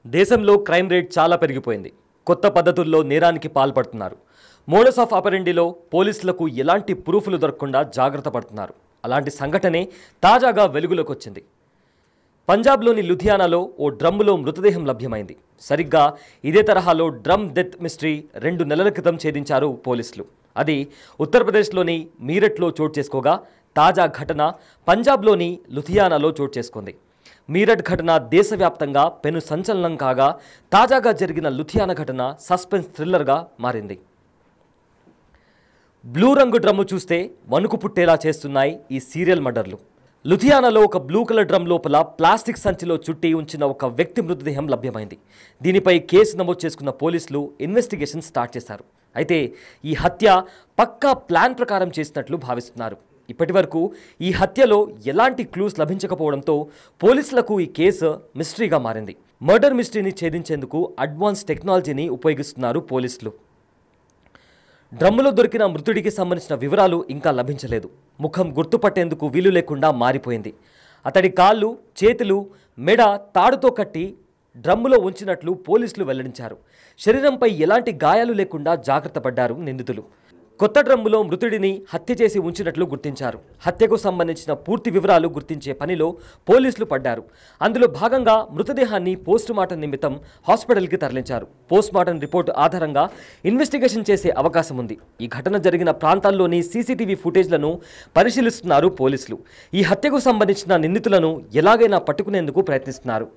దేశంలో crime rate చాలా పెరిగిపోయింది. కొత్త పద్ధతుల్లో నేరానికి పాల్పడుతున్నారు. మోడస్ ఆఫ్ ఆపరెండిలో పోలీసులకు ఎలాంటి ప్రూఫ్లు దొరకకుండా జాగ్రత్త పడుతున్నారు. అలాంటి సంఘటనే తాజాగా వెలుగులోకి వచ్చింది. పంజాబ్లోని లుధియానాలో ఓ డ్రమ్ములో మృతదేహం లభ్యమైంది. సరిగ్గా ఇదే తరహాలో డ్రమ్ డెత్ మిస్టరీ 2 నెలల క్రితం ఛేదించారు పోలీసులు. అది ఉత్తరప్రదేశ్లోని మీరట్లో చోటు చేసుకోగా, తాజా ఘటన పంజాబ్లోని లుధియానాలో చోటు చేసుకుంది. మీరట్ ఘటన దేశవ్యాప్తంగా పెను సంచలనం కాగా, తాజాగా జరిగిన లుధియానా ఘటన సస్పెన్స్ థ్రిల్లర్గా మారింది. బ్లూ రంగు డ్రమ్ము చూస్తే వణుకు పుట్టేలా చేస్తున్నాయి ఈ సీరియల్ మర్డర్లు. లుధియానాలో ఒక బ్లూ కలర్ డ్రమ్ లోపల ప్లాస్టిక్ సంచిలో చుట్టి ఉంచిన ఒక వ్యక్తి మృతదేహం లభ్యమైంది. దీనిపై కేసు నమోదు చేసుకున్న పోలీసులు ఇన్వెస్టిగేషన్ స్టార్ట్ చేశారు. అయితే ఈ హత్య పక్కా ప్లాన్ ప్రకారం చేసినట్లు భావిస్తున్నారు. ఇప్పటి వరకు ఈ హత్యలో ఎలాంటి క్లూస్ లభించకపోవడంతో పోలీసులకు ఈ కేసు మిస్టరీగా మారింది. మర్డర్ మిస్టరీని ఛేదించేందుకు అడ్వాన్స్ టెక్నాలజీని ఉపయోగిస్తున్నారు పోలీసులు. డ్రమ్ములో దొరికిన మృతుడికి సంబంధించిన వివరాలు ఇంకా లభించలేదు. ముఖం గుర్తుపట్టేందుకు వీలు లేకుండా మారిపోయింది. అతడి కాళ్ళు, చేతులు, మెడ తాడుతో కట్టి డ్రమ్ములో ఉంచినట్లు పోలీసులు వెల్లడించారు. శరీరంపై ఎలాంటి గాయాలు లేకుండా జాగ్రత్త పడ్డారు నిందితులు. కొత్త డ్రమ్ములో మృతుడిని హత్య చేసి ఉంచినట్లు గుర్తించారు. హత్యకు సంబంధించిన పూర్తి వివరాలు గుర్తించే పనిలో పోలీసులు పడ్డారు. అందులో భాగంగా మృతదేహాన్ని పోస్టుమార్టం నిమిత్తం హాస్పిటల్కి తరలించారు. పోస్టుమార్టం రిపోర్టు ఆధారంగా ఇన్వెస్టిగేషన్ చేసే అవకాశం ఉంది. ఈ ఘటన జరిగిన ప్రాంతాల్లోని సీసీటీవీ ఫుటేజ్లను పరిశీలిస్తున్నారు పోలీసులు. ఈ హత్యకు సంబంధించిన నిందితులను ఎలాగైనా పట్టుకునేందుకు ప్రయత్నిస్తున్నారు.